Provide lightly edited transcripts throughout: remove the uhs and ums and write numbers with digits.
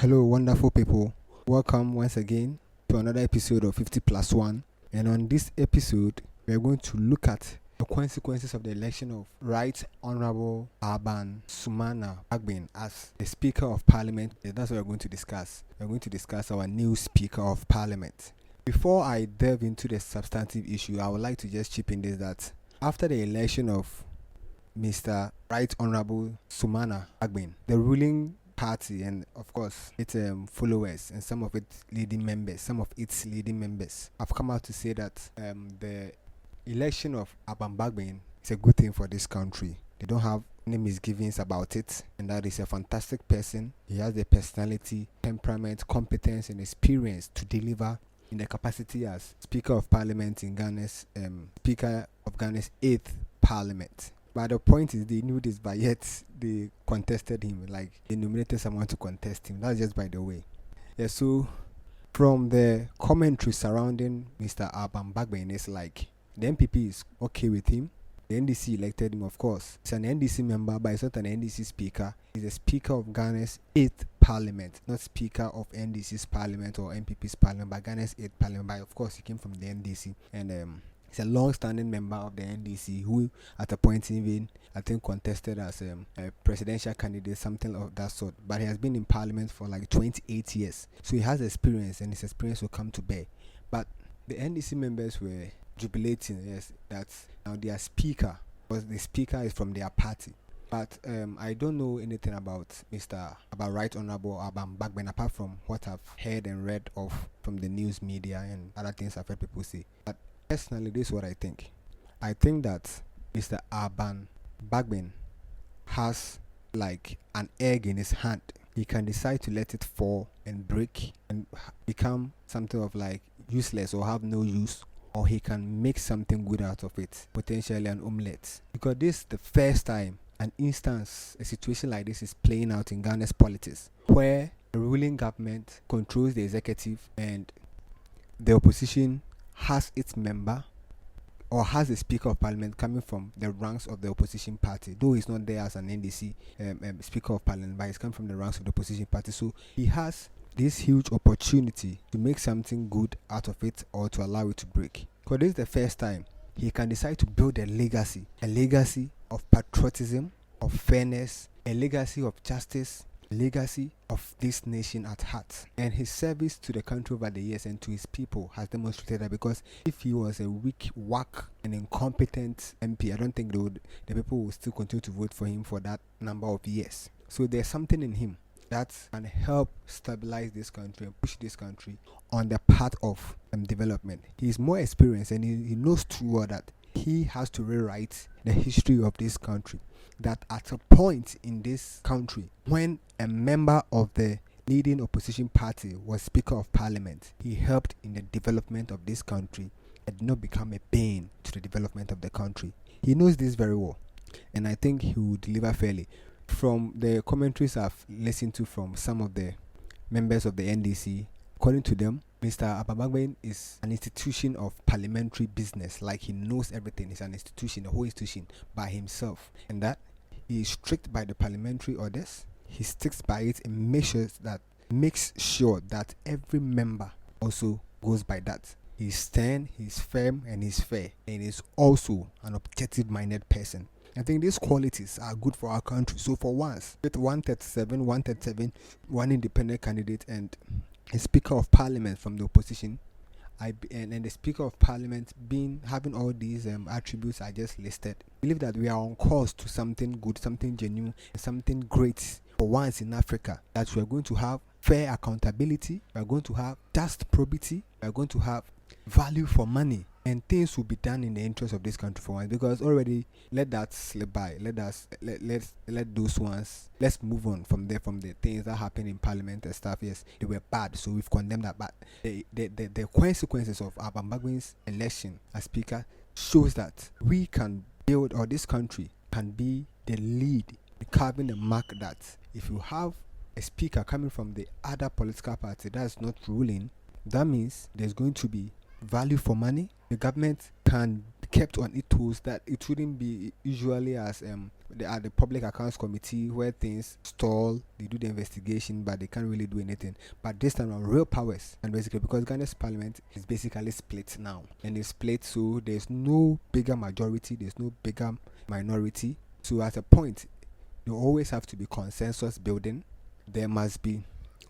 Hello, wonderful people. Welcome once again to another episode of 50 plus 1. And on this episode, we are going to look at the consequences of the election of Right Honorable Alban Sumana Bagbin as the Speaker of Parliament. And that's what we're going to discuss. We're going to discuss our new Speaker of Parliament. Before I delve into the substantive issue, I would like to just chip in this that after the election of Mr. Right Honorable Sumana Bagbin, the ruling party and of course its followers and some of its leading members have come out to say that the election of Alban Bagbin is a good thing for this country. They don't have any misgivings about it, and that is a fantastic person. He has the personality, temperament, competence and experience to deliver in the capacity as Speaker of Parliament in Ghana's Speaker of Ghana's 8th Parliament. But the point is, they knew this, but yet they contested him. Like, they nominated someone to contest him. That's just by the way. Yeah, so from the commentary surrounding Mr. Alban Bagbin, it's like the NPP is okay with him. The NDC elected him, of course. He's an NDC member, but he's not an NDC speaker. He's the Speaker of Ghana's 8th Parliament, not Speaker of NDC's Parliament or NPP's Parliament, but Ghana's 8th Parliament. But of course, he came from the NDC. And he's a long-standing member of the NDC who, at a point even, I think, contested as a presidential candidate, something of that sort. But he has been in Parliament for like 28 years. So he has experience, and his experience will come to bear. But the NDC members were jubilating, yes, that now their speaker, because the speaker is from their party. But I don't know anything about Right Honorable Alban Bagbin apart from what I've heard and read of from the news media and other things I've heard people say. But personally, this is what I think. I think that Mr. Alban Bagbin has like an egg in his hand. He can decide to let it fall and break and become something of like useless or have no use, or he can make something good out of it, potentially an omelette. Because this is the first time a situation like this is playing out in Ghana's politics, where the ruling government controls the executive and the opposition has its member or has a Speaker of Parliament coming from the ranks of the opposition party, though he's not there as an NDC Speaker of Parliament, but he's come from the ranks of the opposition party. So he has this huge opportunity to make something good out of it or to allow it to break. Because this is the first time he can decide to build a legacy of patriotism, of fairness, a legacy of justice, legacy of this nation at heart. And his service to the country over the years and to his people has demonstrated that, because if he was a weak, whack and incompetent MP, I don't think the people will still continue to vote for him for that number of years. So there's something in him that can help stabilize this country and push this country on the path of development. He's more experienced, and he knows too well that he has to rewrite the history of this country. That at a point in this country, when a member of the leading opposition party was Speaker of Parliament, he helped in the development of this country and did not become a bane to the development of the country. He knows this very well, and I think he will deliver fairly. From the commentaries I've listened to from some of the members of the NDC, according to them, Mr. Alban Bagbin is an institution of parliamentary business. Like, he knows everything. He's an institution, a whole institution by himself, and that he is strict by the parliamentary orders. He sticks by it and makes sure that every member also goes by that. He's stern, he's firm, and he's fair, and he's also an objective-minded person. I think these qualities are good for our country. So for once, with 137, one independent candidate and a Speaker of Parliament from the opposition, and the Speaker of Parliament having all these attributes I just listed, I believe that we are on course to something good, something genuine, and something great for once in Africa. That we are going to have fair accountability, we are going to have just probity, we are going to have value for money, and things will be done in the interest of this country for once. Because already, let that slip by. Let those ones. Let's move on from there. From the things that happened in Parliament and stuff. Yes, they were bad, so we've condemned that. But the consequences of Alban Bagbin's election as Speaker shows that we can build, or this country can be the lead in carving the mark that if you have a Speaker coming from the other political party that's not ruling, that means there's going to be value for money. The government can be kept on its toes, that it shouldn't be usually as they are the public accounts committee where things stall. They do the investigation, but they can't really do anything. But this time around, real powers, and basically because Ghana's parliament is basically split now, and it's split, so there's no bigger majority, there's no bigger minority. So at a point, you always have to be consensus building. There must be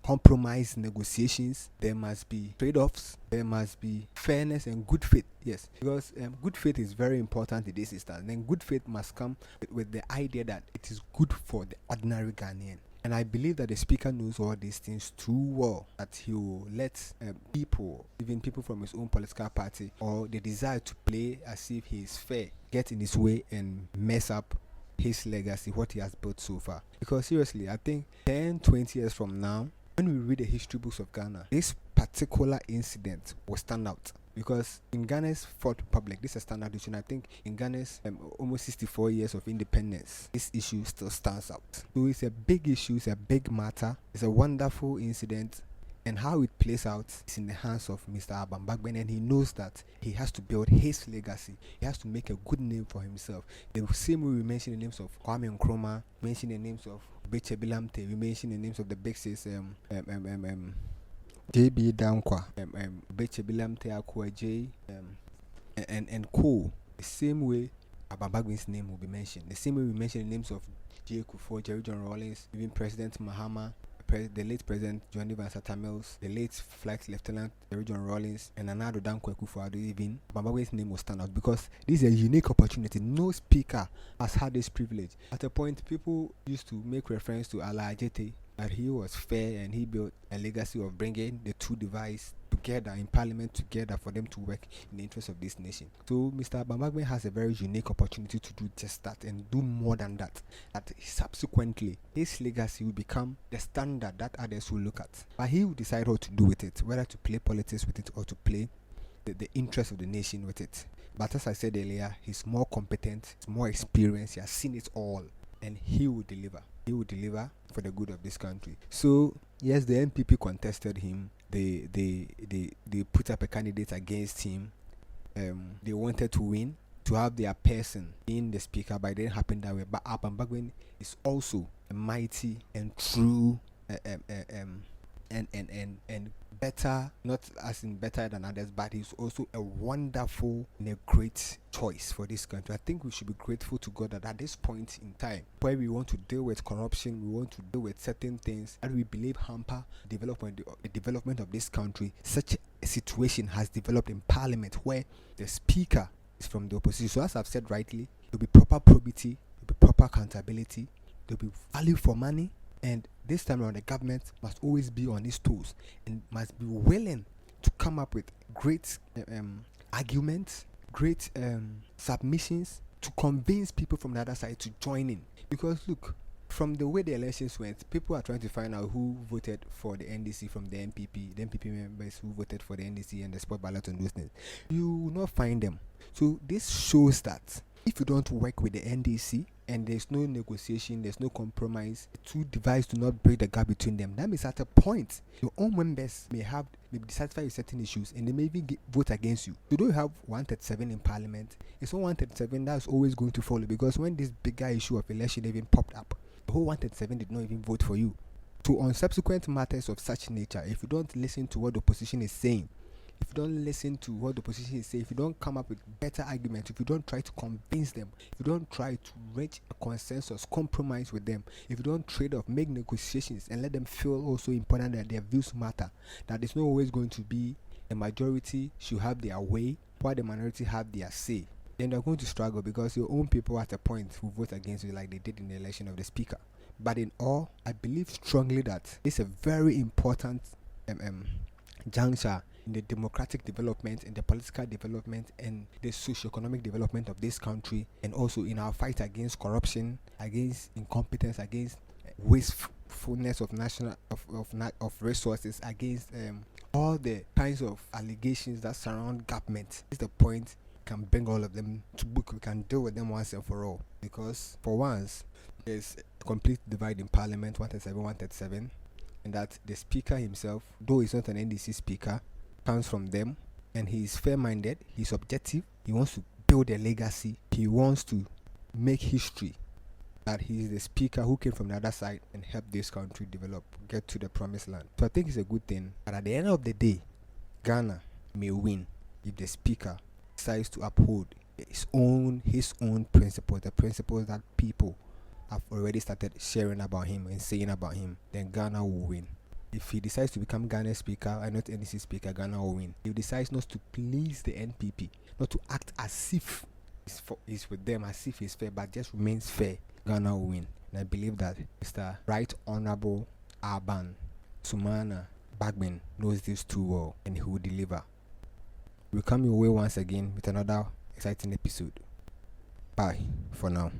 compromise negotiations, there must be trade-offs, there must be fairness and good faith. Yes, because good faith is very important in this instance. Then good faith must come with the idea that it is good for the ordinary Ghanaian. And I believe that the speaker knows all these things too well, that he will let people, even people from his own political party, or the desire to play as if he is fair, get in his way and mess up his legacy, what he has built so far. Because seriously, I think 10-20 years from now, when we read the history books of Ghana, this particular incident will stand out. Because in Ghana's Fourth Republic, this is a standard issue, and I think in Ghana's almost 64 years of independence, this issue still stands out. So it's a big issue, it's a big matter, it's a wonderful incident, and how it plays out is in the hands of Mr. Alban Bagbin, and he knows that he has to build his legacy. He has to make a good name for himself. The same way we mention the names of Kwame Nkrumah, mention the names of Beche Bilamte, we mention the names of the big sis, JB Dankwa, Beche Bilamte Akwa J, and Co. The same way Alban Bagbin's name will be mentioned. The same way we mention the names of J. Kufuor, Jerry John Rawlings, even President Mahama, the late President John Evans Atta Mills, the late Flight Lieutenant Jerry John Rawlings, and Anado Dankwa Kufuor, even Alban Bagbin's name will stand out because this is a unique opportunity. No speaker has had this privilege. At a point, people used to make reference to Ala Ajete, that he was fair and he built a legacy of bringing the two divides together in parliament together for them to work in the interest of this nation. So Mr. Alban Bagbin has a very unique opportunity to do just that and do more than that. That subsequently his legacy will become the standard that others will look at. But he will decide how to do with it, whether to play politics with it or to play the interest of the nation with it. But as I said earlier, he's more competent, he's more experienced, he has seen it all, and he will deliver. He will deliver for the good of this country. So yes, the NPP contested him. They put up a candidate against him. They wanted to win, to have their person in the speaker, but it didn't happen that way. But Alban Bagbin is also a mighty and true and better, not as in better than others, but he's also a wonderful and a great choice for this country. I think we should be grateful to God that at this point in time, where we want to deal with corruption, we want to deal with certain things that we believe hamper the development of this country, such a situation has developed in Parliament where the speaker is from the opposition. So as I've said rightly, there will be proper probity, there will be proper accountability, there will be value for money. And this time around, the government must always be on its toes and must be willing to come up with great arguments, great submissions to convince people from the other side to join in. Because look, from the way the elections went, people are trying to find out who voted for the NDC from the NPP members who voted for the NDC and the spot ballot and those things. You will not find them. So this shows that if you don't work with the NDC and there's no negotiation, there's no compromise, the two divides do not break the gap between them, that means at a point your own members may be dissatisfied with certain issues and they may even vote against you. You don't have 137 in parliament. It's not 137 that's always going to follow, because when this bigger issue of election even popped up, the whole 137 did not even vote for you. So on subsequent matters of such nature, if you don't listen to what the opposition is saying, if you don't listen to what the opposition is saying, if you don't come up with better arguments, if you don't try to convince them, if you don't try to reach a consensus, compromise with them, if you don't trade off, make negotiations and let them feel also important that their views matter, that it's not always going to be the majority should have their way while the minority have their say, then they're going to struggle, because your own people at a point will vote against you like they did in the election of the speaker. But in all, I believe strongly that it's a very important juncture in the democratic development, in the political development, and the socio-economic development of this country, and also in our fight against corruption, against incompetence, against wastefulness of resources, against all the kinds of allegations that surround government. This is the point. We can bring all of them to book. We can deal with them once and for all, because for once there's a complete divide in Parliament, 137, and that the speaker himself, though he's not an NDC speaker, comes from them, and he is fair-minded, he's objective, he wants to build a legacy, he wants to make history that he is the speaker who came from the other side and helped this country develop, get to the promised land. So I think it's a good thing. But at the end of the day, Ghana may win if the speaker decides to uphold his own principles, the principles that people have already started sharing about him and saying about him. Then Ghana will win. If he decides to become Ghana's speaker and not NDC speaker, Ghana will win. If he decides not to please the NPP, not to act as if he's with them, as if he's fair, but just remains fair, Ghana will win. And I believe that Mr. Right Honorable Alban, Sumana, Bagbin knows this too well, and he will deliver. We'll come your way once again with another exciting episode. Bye for now.